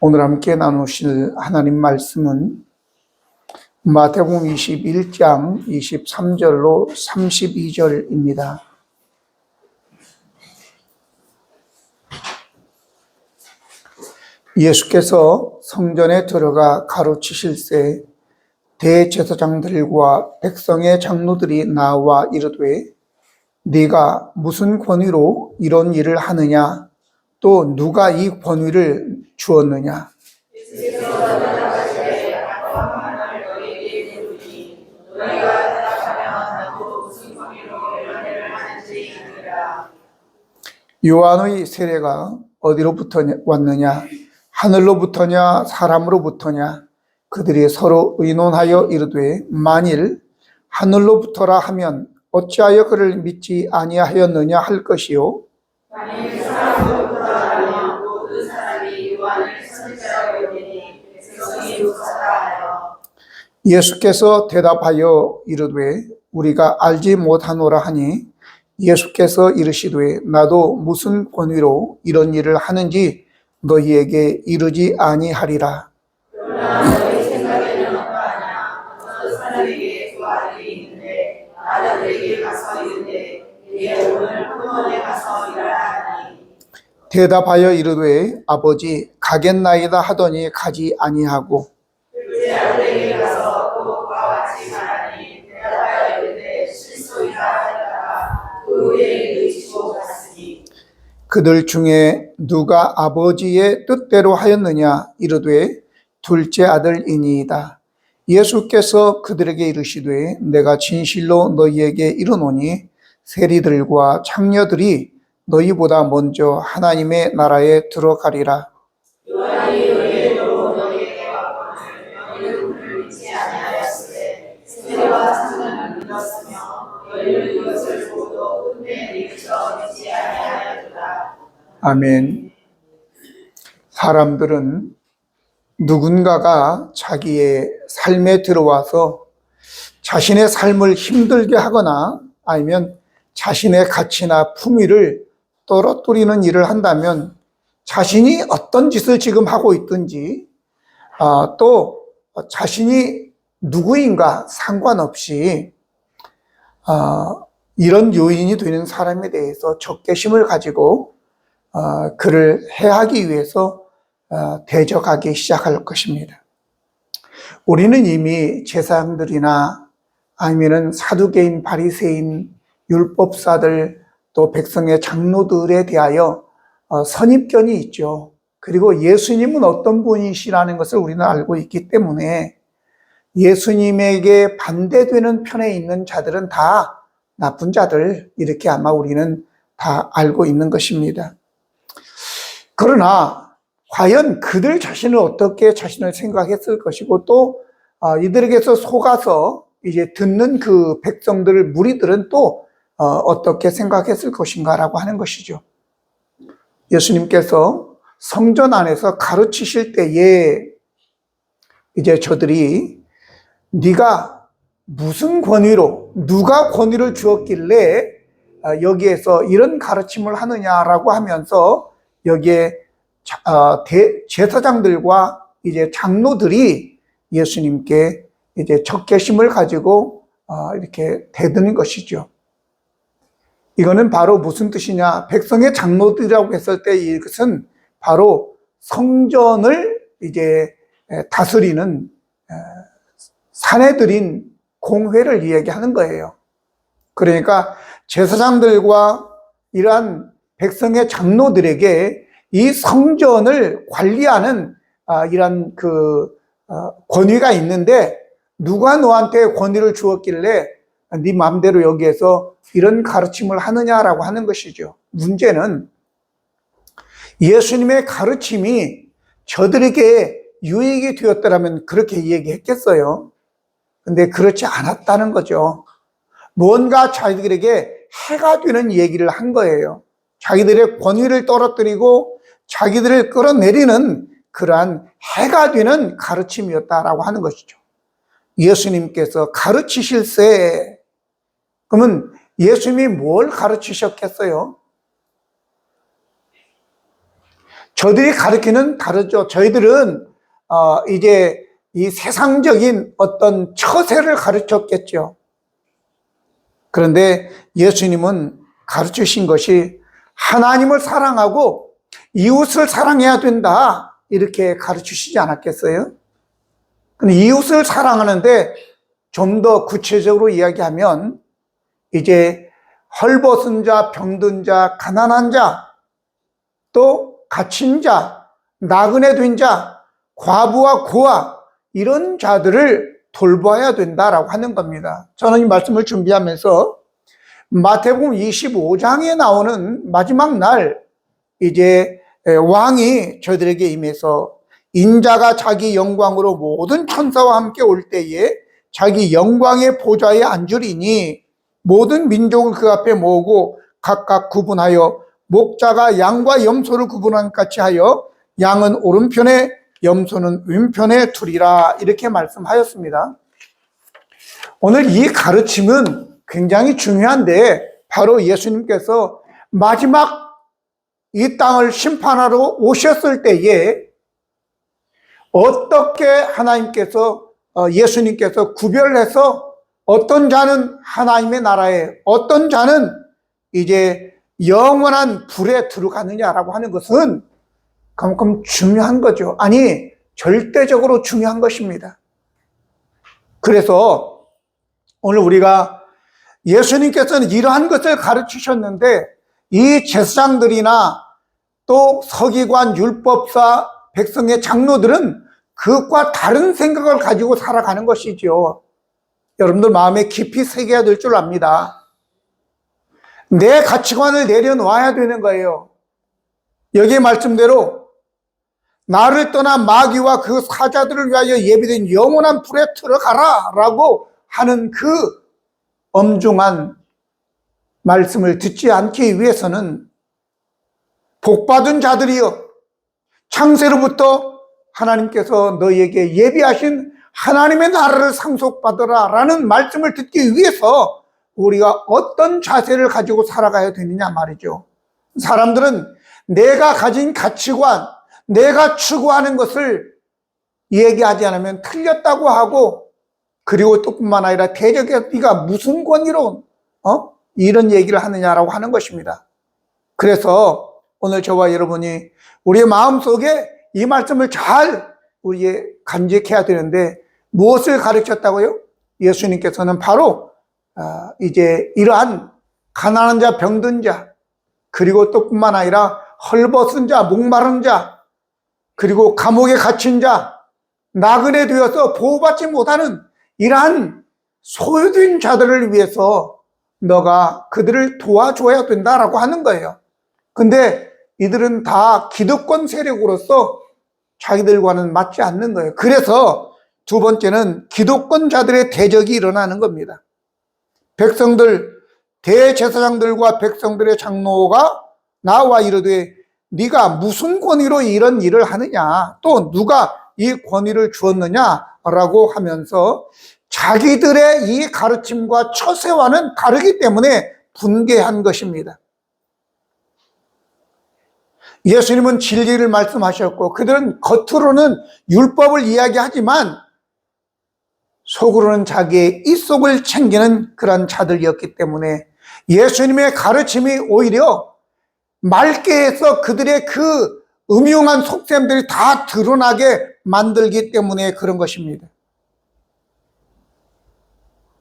오늘 함께 나누실 하나님 말씀은 마태복음 21장 23절로 32절입니다. 예수께서 성전에 들어가 가르치실새 대제사장들과 백성의 장로들이 나와 이르되 네가 무슨 권위로 이런 일을 하느냐? 또 누가 이 권위를 주었느냐? 요한의 세례가 어디로부터 왔느냐? 하늘로부터냐 사람으로부터냐? 그들이 서로 의논하여 이르되 만일 하늘로부터라 하면 어찌하여 그를 믿지 아니하였느냐 할 것이요, 만일 사람으로부터라 하면 또 그 사람이 요한을 선지자라고 여기니 백성이 조사하여. 예수께서 대답하여 이르되 우리가 알지 못하노라 하니 예수께서 이르시되 나도 무슨 권위로 이런 일을 하는지 너희에게 이르지 아니하리라. 그러나 너희 생각에는 어떠하냐? 어떤 사람에게 두 아들이 있는데 아들에게 가서 이르되 네가 오늘 학원에 가서 일하라 하니. 대답하여 이르되 아버지 가겠나이다 하더니 가지 아니하고 둘째 아들에게 가서 또 그와 같이 말하니 대답하여 이르되 실소이다 하다가 그 후에 의지고 갔으니. 그들 중에 누가 아버지의 뜻대로 하였느냐? 이르되 둘째 아들이니이다. 예수께서 그들에게 이르시되 내가 진실로 너희에게 이르노니 세리들과 창녀들이 너희보다 먼저 하나님의 나라에 들어가리라. 요한이 너희에게로 너희에게 왔거늘 너희는 그를 믿지 아니하였으되 세례와 창녀는 믿었으며 너희는 이것을 보고도 끝내 미쳐 믿지 아니하였도다. 아멘. 사람들은 누군가가 자기의 삶에 들어와서 자신의 삶을 힘들게 하거나 아니면 자신의 가치나 품위를 떨어뜨리는 일을 한다면 자신이 어떤 짓을 지금 하고 있든지 또 자신이 누구인가 상관없이 이런 요인이 되는 사람에 대해서 적개심을 가지고 그를 해하기 위해서 대적하기 시작할 것입니다. 우리는 이미 제사장들이나 아니면 사두개인, 바리새인, 율법사들 또 백성의 장로들에 대하여 선입견이 있죠. 그리고 예수님은 어떤 분이시라는 것을 우리는 알고 있기 때문에 예수님에게 반대되는 편에 있는 자들은 다 나쁜 자들, 이렇게 아마 우리는 다 알고 있는 것입니다. 그러나 과연 그들 자신을 어떻게 자신을 생각했을 것이고 또 이들에게서 속아서 이제 듣는 그 백성들, 무리들은 또 어떻게 생각했을 것인가라고 하는 것이죠. 예수님께서 성전 안에서 가르치실 때에 이제 저들이 네가 무슨 권위로, 누가 권위를 주었길래 여기에서 이런 가르침을 하느냐라고 하면서 여기에 제사장들과 이제 장로들이 예수님께 이제 적개심을 가지고 이렇게 대드는 것이죠. 이거는 바로 무슨 뜻이냐? 백성의 장로들이라고 했을 때 이것은 바로 성전을 이제 다스리는 사내들인 공회를 이야기하는 거예요. 그러니까 제사장들과 이러한 백성의 장로들에게 이 성전을 관리하는 이런 권위가 있는데 누가 너한테 권위를 주었길래 네 마음대로 여기에서 이런 가르침을 하느냐라고 하는 것이죠. 문제는 예수님의 가르침이 저들에게 유익이 되었더라면 그렇게 얘기했겠어요. 근데 그렇지 않았다는 거죠. 뭔가 자기들에게 해가 되는 얘기를 한 거예요. 자기들의 권위를 떨어뜨리고 자기들을 끌어내리는 그러한 해가 되는 가르침이었다라고 하는 것이죠. 예수님께서 가르치실세, 그러면 예수님이 뭘 가르치셨겠어요? 저들이 가르치는 다르죠. 저희들은 이제 이 세상적인 어떤 처세를 가르쳤겠죠. 그런데 예수님은 가르치신 것이 하나님을 사랑하고 이웃을 사랑해야 된다, 이렇게 가르치시지 않았겠어요? 근데 이웃을 사랑하는데 좀 더 구체적으로 이야기하면 이제 헐벗은 자, 병든 자, 가난한 자, 또 갇힌 자, 나그네 된 자, 과부와 고아, 이런 자들을 돌봐야 된다라고 하는 겁니다. 저는 이 말씀을 준비하면서 마태복음 25장에 나오는 마지막 날 이제 왕이 저들에게 임해서 인자가 자기 영광으로 모든 천사와 함께 올 때에 자기 영광의 보좌에 앉으리니 모든 민족을 그 앞에 모으고 각각 구분하여 목자가 양과 염소를 구분한 같이 하여 양은 오른편에 염소는 왼편에 두리라, 이렇게 말씀하였습니다. 오늘 이 가르침은 굉장히 중요한데, 바로 예수님께서 마지막 이 땅을 심판하러 오셨을 때에 어떻게 하나님께서 예수님께서 구별해서 어떤 자는 하나님의 나라에, 어떤 자는 이제 영원한 불에 들어가느냐라고 하는 것은 그만큼 중요한 거죠. 아니, 절대적으로 중요한 것입니다. 그래서 오늘 우리가 예수님께서는 이러한 것을 가르치셨는데, 이 제사장들이나 또 서기관, 율법사, 백성의 장로들은 그것과 다른 생각을 가지고 살아가는 것이죠. 여러분들 마음에 깊이 새겨야 될 줄 압니다. 내 가치관을 내려놓아야 되는 거예요. 여기 말씀대로 나를 떠난 마귀와 그 사자들을 위하여 예비된 영원한 불에 들어가라 라고 하는 그 엄중한 말씀을 듣지 않기 위해서는 복받은 자들이여, 창세로부터 하나님께서 너희에게 예비하신 하나님의 나라를 상속받으라 라는 말씀을 듣기 위해서 우리가 어떤 자세를 가지고 살아가야 되느냐 말이죠. 사람들은 내가 가진 가치관, 내가 추구하는 것을 얘기하지 않으면 틀렸다고 하고, 그리고 또 뿐만 아니라 대적에 네가 무슨 권위로 이런 얘기를 하느냐라고 하는 것입니다. 그래서 오늘 저와 여러분이 우리의 마음속에 이 말씀을 잘 우리의 간직해야 되는데, 무엇을 가르쳤다고요? 예수님께서는 바로 이제 이러한 가난한 자, 병든 자, 그리고 또 뿐만 아니라 헐벗은 자, 목마른 자, 그리고 감옥에 갇힌 자, 나그네 되어서 보호받지 못하는 이러한 소외된 자들을 위해서 너가 그들을 도와줘야 된다라고 하는 거예요. 근데 이들은 다 기득권 세력으로서 자기들과는 맞지 않는 거예요. 그래서 두 번째는 기득권자들의 대적이 일어나는 겁니다. 백성들, 대제사장들과 백성들의 장로가 나와 이르되 네가 무슨 권위로 이런 일을 하느냐, 또 누가 이 권위를 주었느냐라고 하면서 자기들의 이 가르침과 처세와는 다르기 때문에 분개한 것입니다. 예수님은 진리를 말씀하셨고 그들은 겉으로는 율법을 이야기하지만 속으로는 자기의 입속을 챙기는 그런 자들이었기 때문에 예수님의 가르침이 오히려 맑게 해서 그들의 그 음흉한 속셈들이 다 드러나게 만들기 때문에 그런 것입니다.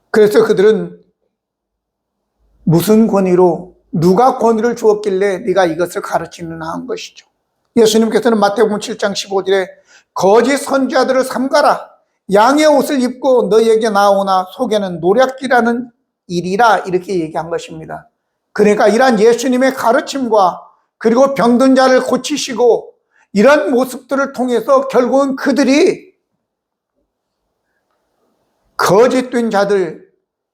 그래서 그들은 무슨 권위로, 누가 권위를 주었길래 네가 이것을 가르치느냐 한 것이죠. 예수님께서는 마태복음 7장 15절에 거짓 선지자들을 삼가라, 양의 옷을 입고 너희에게 나오나 속에는 노략질하는 일이라, 이렇게 얘기한 것입니다. 그러니까 이러한 예수님의 가르침과 그리고 병든 자를 고치시고 이런 모습들을 통해서 결국은 그들이 거짓된 자들,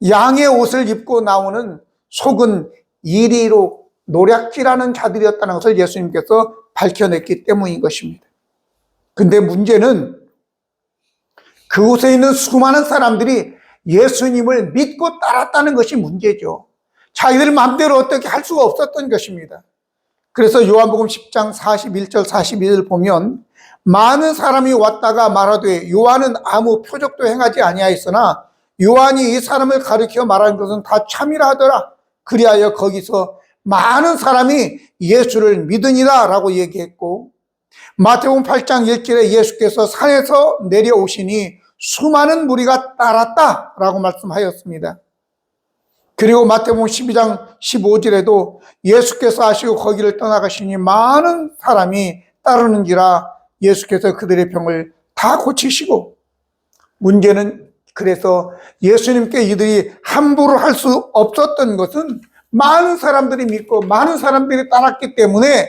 양의 옷을 입고 나오는 속은 이리로 노략질하는 자들이었다는 것을 예수님께서 밝혀냈기 때문인 것입니다. 근데 문제는 그곳에 있는 수많은 사람들이 예수님을 믿고 따랐다는 것이 문제죠. 자기들 마음대로 어떻게 할 수가 없었던 것입니다. 그래서 요한복음 10장 41절 42절 보면 많은 사람이 왔다가 말하되 요한은 아무 표적도 행하지 아니하였으나 요한이 이 사람을 가리켜 말하는 것은 다 참이라 하더라. 그리하여 거기서 많은 사람이 예수를 믿으니라 라고 얘기했고, 마태복음 8장 1절에 예수께서 산에서 내려오시니 수많은 무리가 따랐다 라고 말씀하였습니다. 그리고 마태복음 12장 15절에도 예수께서 하시고 거기를 떠나가시니 많은 사람이 따르는지라 예수께서 그들의 병을 다 고치시고, 문제는 그래서 예수님께 이들이 함부로 할 수 없었던 것은 많은 사람들이 믿고 많은 사람들이 따랐기 때문에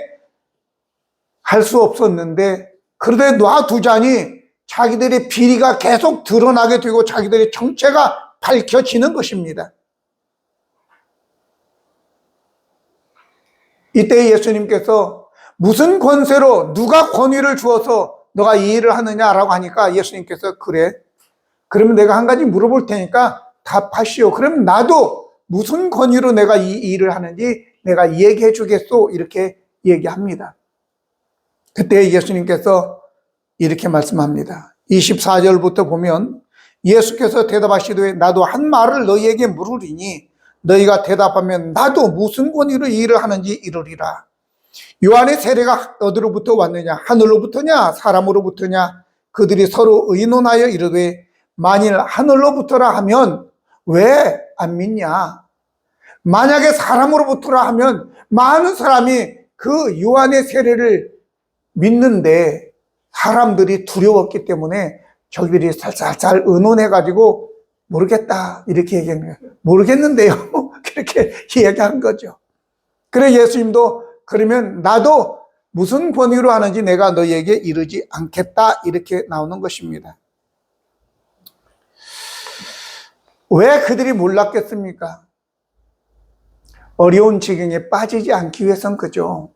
할 수 없었는데, 그러되 놔두자니 자기들의 비리가 계속 드러나게 되고 자기들의 정체가 밝혀지는 것입니다. 이때 예수님께서 무슨 권세로 누가 권위를 주어서 너가 이 일을 하느냐라고 하니까 예수님께서 그래, 그러면 내가 한 가지 물어볼 테니까 답하시오. 그럼 나도 무슨 권위로 내가 이 일을 하는지 내가 얘기해 주겠소. 이렇게 얘기합니다. 그때 예수님께서 이렇게 말씀합니다. 24절부터 보면 예수께서 대답하시되 나도 한 말을 너희에게 물으리니 너희가 대답하면 나도 무슨 권위로 이 일을 하는지 이르리라. 요한의 세례가 어디로부터 왔느냐? 하늘로부터냐? 사람으로부터냐? 그들이 서로 의논하여 이르되 만일 하늘로부터라 하면 왜 안 믿냐? 만약에 사람으로부터라 하면 많은 사람이 그 요한의 세례를 믿는데 사람들이 두려웠기 때문에 저기들이 살살살 의논해가지고 모르겠다 이렇게 얘기한 거예요. 모르겠는데요. 그렇게 얘기한 거죠. 그래 예수님도 그러면 나도 무슨 권위로 하는지 내가 너희에게 이르지 않겠다 이렇게 나오는 것입니다. 왜 그들이 몰랐겠습니까? 어려운 지경에 빠지지 않기 위해서는 그죠.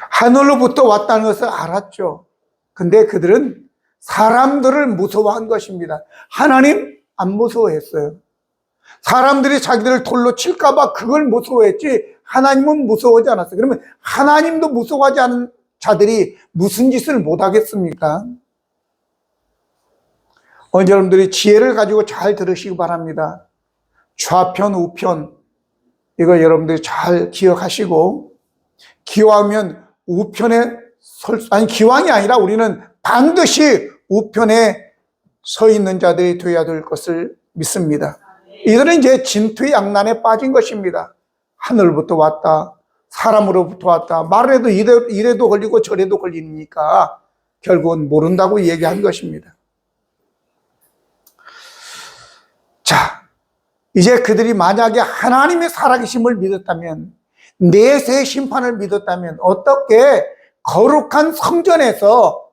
하늘로부터 왔다는 것을 알았죠. 근데 그들은 사람들을 무서워한 것입니다. 하나님 안 무서워했어요. 사람들이 자기들을 돌로 칠까봐 그걸 무서워했지 하나님은 무서워하지 않았어요. 그러면 하나님도 무서워하지 않은 자들이 무슨 짓을 못하겠습니까? 오늘 여러분들이 지혜를 가지고 잘 들으시기 바랍니다. 좌편 우편 이거 여러분들이 잘 기억하시고, 기왕하면 우편에 기왕이 아니라 우리는 반드시 우편에 서 있는 자들이 되어야 될 것을 믿습니다. 이들은 이제 진퇴 양난에 빠진 것입니다. 하늘부터 왔다, 사람으로부터 왔다, 말해도 이래도 걸리고 저래도 걸리니까 결국은 모른다고 얘기한 것입니다. 자, 이제 그들이 만약에 하나님의 살아계심을 믿었다면, 내세 심판을 믿었다면 어떻게 거룩한 성전에서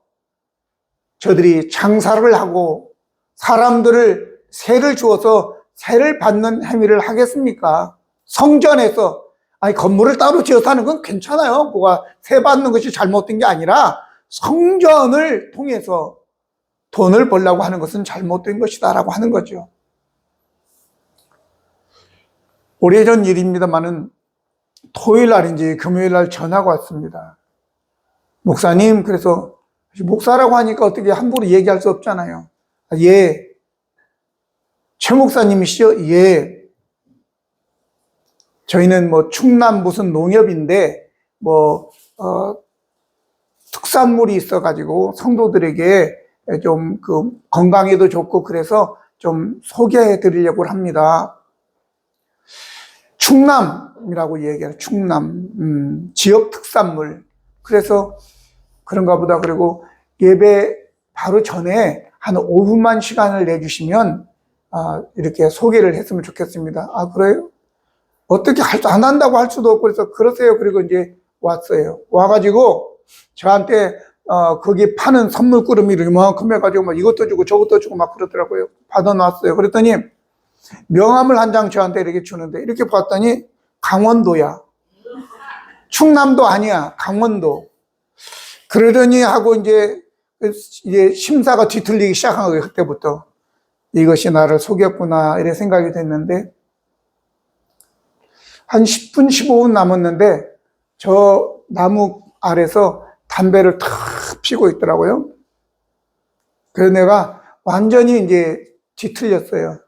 저들이 장사를 하고 사람들을 세를 주어서 세를 받는 행위를 하겠습니까? 성전에서, 아니 건물을 따로 지어서 하는 건 괜찮아요. 그가 세 받는 것이 잘못된 게 아니라 성전을 통해서 돈을 벌려고 하는 것은 잘못된 것이다 라고 하는 거죠. 오래전 일입니다만은 토요일 날인지 금요일 날 전화가 왔습니다. 목사님, 그래서 목사라고 하니까 어떻게 함부로 얘기할 수 없잖아요. 예. 최 목사님이시죠? 예. 저희는 뭐 충남 무슨 농협인데 특산물이 있어가지고 성도들에게 좀 그 건강에도 좋고 그래서 좀 소개해 드리려고 합니다. 충남이라고 얘기해요. 충남 지역 특산물. 그래서 그런가 보다. 그리고 예배 바로 전에 한 5분만 시간을 내주시면 이렇게 소개를 했으면 좋겠습니다. 아, 그래요? 어떻게 안 한다고 할 수도 없고 그래서 그러세요. 그리고 이제 왔어요. 와가지고 저한테 거기 파는 선물 꾸러미를 이만큼 해가지고 막 이것도 주고 저것도 주고 막 그러더라고요. 받아놨어요. 그랬더니 명함을 한 장 저한테 이렇게 주는데 이렇게 봤더니 강원도야. 충남도 아니야. 강원도. 그러더니 하고 이제 심사가 뒤틀리기 시작한 거예요. 그때부터. 이것이 나를 속였구나 이래 생각이 됐는데 한 10분, 15분 남았는데 저 나무 아래서 담배를 탁 피고 있더라고요. 그래서 내가 완전히 이제 뒤틀렸어요.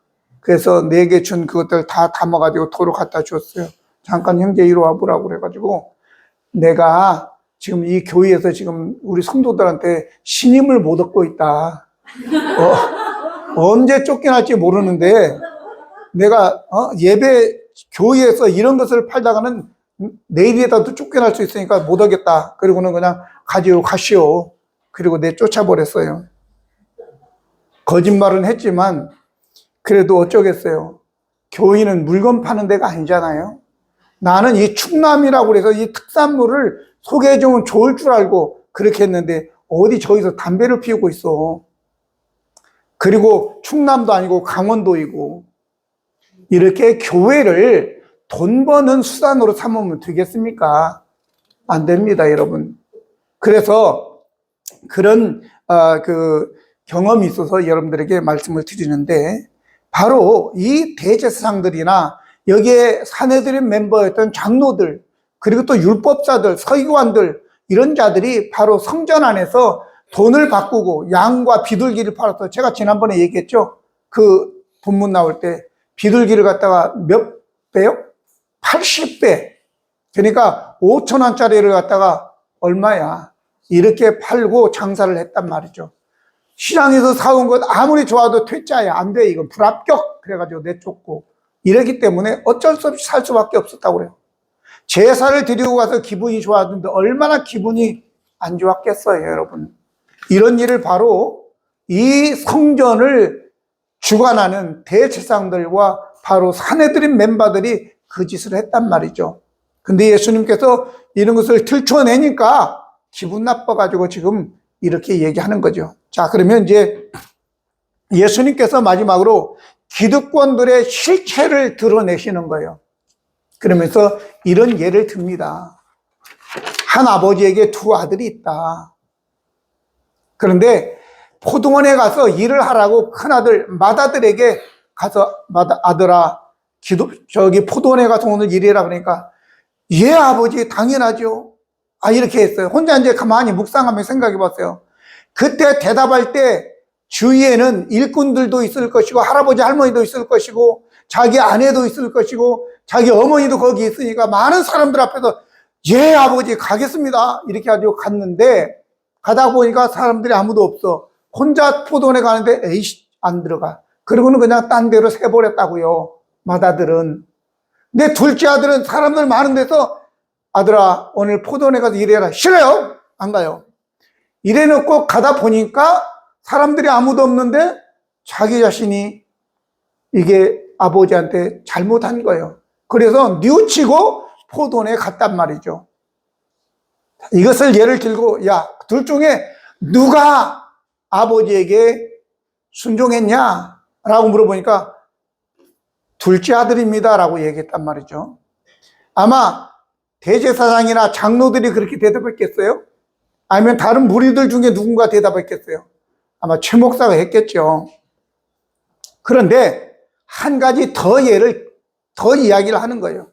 그래서 4개 준 그것들 다 담아가지고 도로 갖다 줬어요. 잠깐 형제 이리 와보라고 그래가지고 내가 지금 이 교회에서 지금 우리 성도들한테 신임을 못 얻고 있다. 언제 쫓겨날지 모르는데 내가 예배 교회에서 이런 것을 팔다가는 내일이라도 쫓겨날 수 있으니까 못 하겠다. 그리고는 그냥 가지고 가시오. 그리고 쫓아버렸어요. 거짓말은 했지만 그래도 어쩌겠어요. 교회는 물건 파는 데가 아니잖아요. 나는 이 충남이라고 해서 이 특산물을 소개해주면 좋을 줄 알고 그렇게 했는데 어디 저기서 담배를 피우고 있어. 그리고 충남도 아니고 강원도이고 이렇게 교회를 돈 버는 수단으로 삼으면 되겠습니까? 안 됩니다, 여러분. 그래서 그런 경험이 있어서 여러분들에게 말씀을 드리는데 바로 이 대제사장들이나 여기에 사내들인 멤버였던 장로들 그리고 또 율법사들, 서기관들 이런 자들이 바로 성전 안에서 돈을 바꾸고 양과 비둘기를 팔아서 제가 지난번에 얘기했죠. 그 본문 나올 때 비둘기를 갖다가 몇 배요? 80배. 그러니까 5,000원짜리를 갖다가 얼마야? 이렇게 팔고 장사를 했단 말이죠. 시장에서 사온 것 아무리 좋아도 퇴짜야. 안 돼. 이건 불합격. 그래가지고 내쫓고. 이러기 때문에 어쩔 수 없이 살 수밖에 없었다고 그래요. 제사를 드리고 가서 기분이 좋았는데 얼마나 기분이 안 좋았겠어요, 여러분. 이런 일을 바로 이 성전을 주관하는 대제사장들과 바로 사내들인 멤버들이 그 짓을 했단 말이죠. 근데 예수님께서 이런 것을 들춰내니까 기분 나빠가지고 지금 이렇게 얘기하는 거죠. 자, 그러면 이제 예수님께서 마지막으로 기득권들의 실체를 드러내시는 거예요. 그러면서 이런 예를 듭니다. 한 아버지에게 2 아들이 있다. 그런데 포도원에 가서 일을 하라고 큰아들 맏아들에게 가서 아들아 포도원에 가서 오늘 일해라 그러니까 예 아버지 당연하죠. 이렇게 했어요. 혼자 이제 가만히 묵상하며 생각해 봤어요. 그때 대답할 때 주위에는 일꾼들도 있을 것이고 할아버지 할머니도 있을 것이고 자기 아내도 있을 것이고 자기 어머니도 거기 있으니까 많은 사람들 앞에서 예 아버지 가겠습니다 이렇게 가지고 갔는데 가다 보니까 사람들이 아무도 없어. 혼자 포도원에 가는데 에이씨 안 들어가. 그러고는 그냥 딴 데로 새버렸다고요. 맏아들은. 근데 둘째 아들은 사람들 많은 데서 아들아 오늘 포도원에 가서 일해라. 싫어요. 안 가요. 이래놓고 가다 보니까 사람들이 아무도 없는데 자기 자신이 이게 아버지한테 잘못한 거예요. 그래서 뉘우치고 포도원에 갔단 말이죠. 이것을 예를 들고 야, 둘 중에 누가 아버지에게 순종했냐? 라고 물어보니까 둘째 아들입니다 라고 얘기했단 말이죠. 아마 대제사장이나 장로들이 그렇게 대답했겠어요? 아니면 다른 무리들 중에 누군가 대답했겠어요? 아마 최 목사가 했겠죠. 그런데 한 가지 더 이야기를 하는 거예요.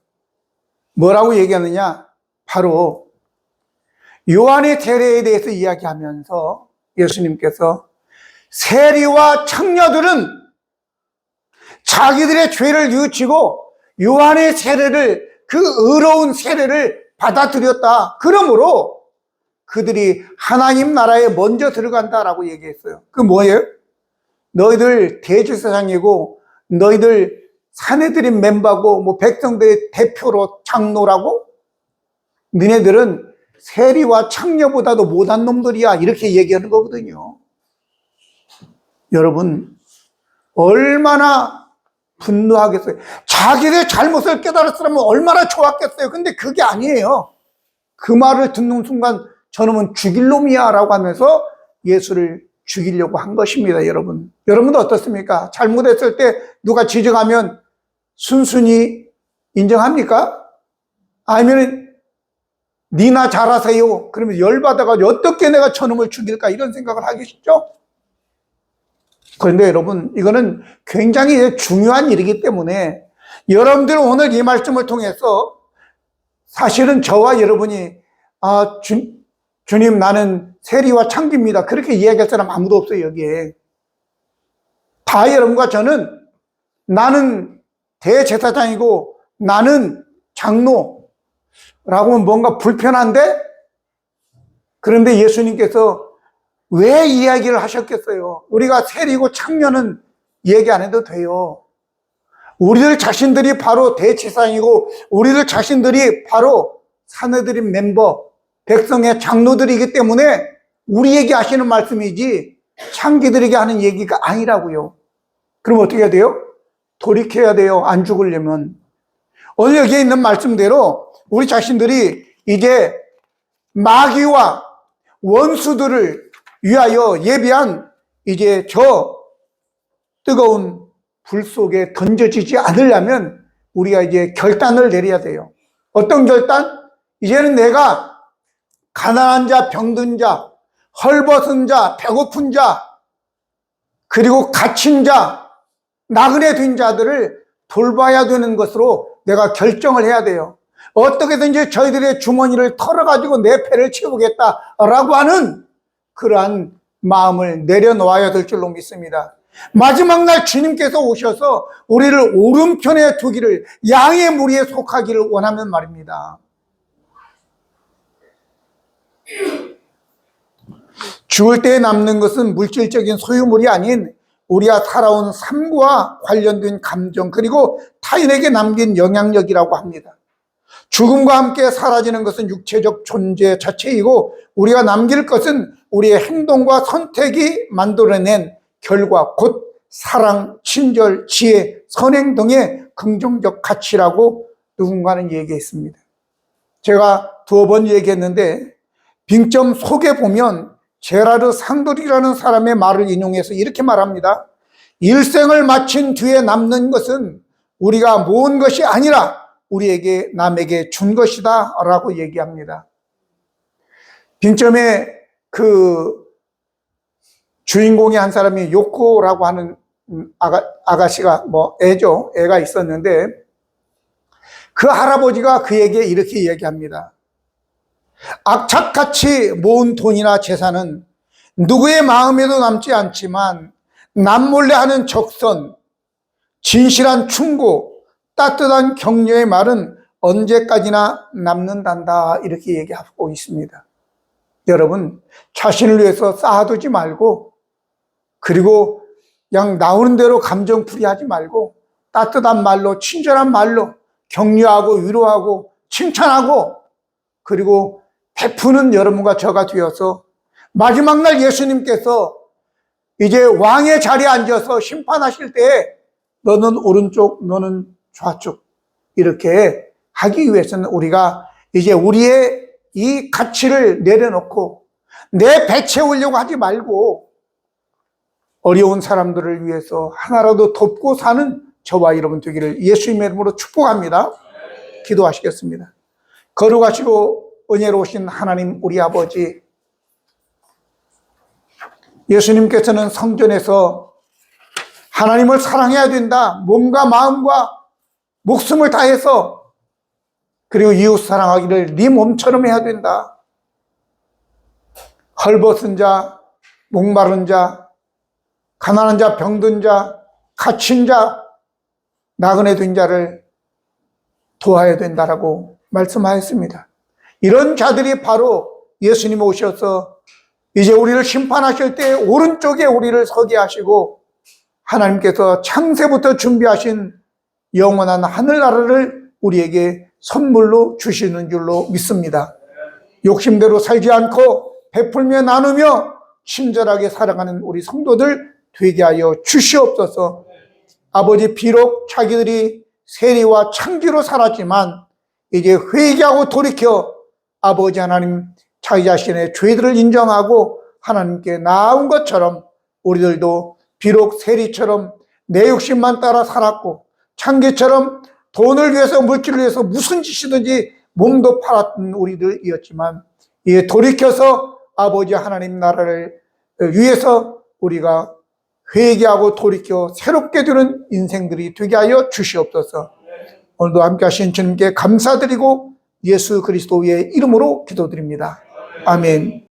뭐라고 얘기하느냐? 바로 요한의 세례에 대해서 이야기하면서 예수님께서 세리와 청녀들은 자기들의 죄를 뉘우치고 요한의 세례를 그 의로운 세례를 받아들였다. 그러므로 그들이 하나님 나라에 먼저 들어간다라고 얘기했어요. 그 뭐예요? 너희들 대제사장이고 너희들 사내들인 멤버고 백성들의 대표로 장로라고? 너네들은 세리와 청녀보다도 못한 놈들이야 이렇게 얘기하는 거거든요. 여러분 얼마나 분노하겠어요. 자기의 잘못을 깨달았으면 얼마나 좋았겠어요. 근데 그게 아니에요. 그 말을 듣는 순간 저놈은 죽일 놈이야 라고 하면서 예수를 죽이려고 한 것입니다. 여러분도 어떻습니까? 잘못했을 때 누가 지적하면 순순히 인정합니까? 아니면 니나 잘하세요. 그러면 열받아가지고 어떻게 내가 저놈을 죽일까 이런 생각을 하겠죠? 그런데 여러분 이거는 굉장히 중요한 일이기 때문에 여러분들은 오늘 이 말씀을 통해서 사실은 저와 여러분이 주님 나는 세리와 창기입니다, 그렇게 이야기할 사람 아무도 없어요. 여기에 다 여러분과 저는 나는 대제사장이고 나는 장로라고 하면 뭔가 불편한데, 그런데 예수님께서 왜 이야기를 하셨겠어요? 우리가 세리고 창녀는 얘기 안 해도 돼요. 우리들 자신들이 바로 대제사장이고 우리들 자신들이 바로 사내들인 멤버, 백성의 장로들이기 때문에 우리에게 하시는 말씀이지 창기들에게 하는 얘기가 아니라고요. 그럼 어떻게 해야 돼요? 돌이켜야 돼요. 안 죽으려면. 오늘 여기에 있는 말씀대로 우리 자신들이 이제 마귀와 원수들을 위하여 예비한 이제 저 뜨거운 불 속에 던져지지 않으려면 우리가 이제 결단을 내려야 돼요. 어떤 결단? 이제는 내가 가난한 자, 병든 자, 헐벗은 자, 배고픈 자, 그리고 갇힌 자, 나그네 된 자들을 돌봐야 되는 것으로 내가 결정을 해야 돼요. 어떻게든지 저희들의 주머니를 털어가지고 내 배를 채우겠다라고 하는 그러한 마음을 내려놓아야 될 줄로 믿습니다. 마지막 날 주님께서 오셔서 우리를 오른편에 두기를, 양의 무리에 속하기를 원하면 말입니다. 죽을 때 남는 것은 물질적인 소유물이 아닌 우리가 살아온 삶과 관련된 감정, 그리고 타인에게 남긴 영향력이라고 합니다. 죽음과 함께 사라지는 것은 육체적 존재 자체이고 우리가 남길 것은 우리의 행동과 선택이 만들어낸 결과, 곧 사랑, 친절, 지혜, 선행 등의 긍정적 가치라고 누군가는 얘기했습니다. 제가 두어 번 얘기했는데 빙점 속에 보면 제라르 상돌이라는 사람의 말을 인용해서 이렇게 말합니다. 일생을 마친 뒤에 남는 것은 우리가 모은 것이 아니라 우리에게 남에게 준 것이다 라고 얘기합니다. 빙점의 그 주인공이 한 사람이 요코라고 하는 아가씨가 애가 있었는데 그 할아버지가 그에게 이렇게 얘기합니다. 악착같이 모은 돈이나 재산은 누구의 마음에도 남지 않지만 남몰래 하는 적선, 진실한 충고, 따뜻한 격려의 말은 언제까지나 남는단다, 이렇게 얘기하고 있습니다. 여러분, 자신을 위해서 쌓아두지 말고, 그리고 그냥 나오는 대로 감정풀이하지 말고 따뜻한 말로, 친절한 말로 격려하고 위로하고 칭찬하고, 그리고 베푸는 여러분과 저가 되어서 마지막 날 예수님께서 이제 왕의 자리에 앉아서 심판하실 때 너는 오른쪽, 너는 좌쪽 이렇게 하기 위해서는 우리가 이제 우리의 이 가치를 내려놓고 내 배 채우려고 하지 말고 어려운 사람들을 위해서 하나라도 돕고 사는 저와 여러분 되기를 예수님의 이름으로 축복합니다. 기도하시겠습니다. 거룩하시고 은혜로우신 하나님 우리 아버지, 예수님께서는 성전에서 하나님을 사랑해야 된다, 몸과 마음과 목숨을 다해서, 그리고 이웃 사랑하기를 네 몸처럼 해야 된다. 헐벗은 자, 목마른 자, 가난한 자, 병든 자, 갇힌 자, 나그네 된 자를 도와야 된다라고 말씀하였습니다. 이런 자들이 바로 예수님 오셔서 이제 우리를 심판하실 때 오른쪽에 우리를 서게 하시고 하나님께서 창세부터 준비하신 영원한 하늘나라를 우리에게 선물로 주시는 줄로 믿습니다. 욕심대로 살지 않고 베풀며 나누며 친절하게 살아가는 우리 성도들 되게 하여 주시옵소서. 아버지, 비록 자기들이 세리와 창기로 살았지만 이제 회개하고 돌이켜 아버지 하나님 자기 자신의 죄들을 인정하고 하나님께 나아온 것처럼 우리들도 비록 세리처럼 내 욕심만 따라 살았고 창기처럼 돈을 위해서, 물질을 위해서 무슨 짓이든지 몸도 팔았던 우리들이었지만 이제 돌이켜서 아버지 하나님 나라를 위해서 우리가 회개하고 돌이켜 새롭게 되는 인생들이 되게 하여 주시옵소서. 오늘도 함께 하신 주님께 감사드리고 예수 그리스도의 이름으로 기도드립니다. 아멘.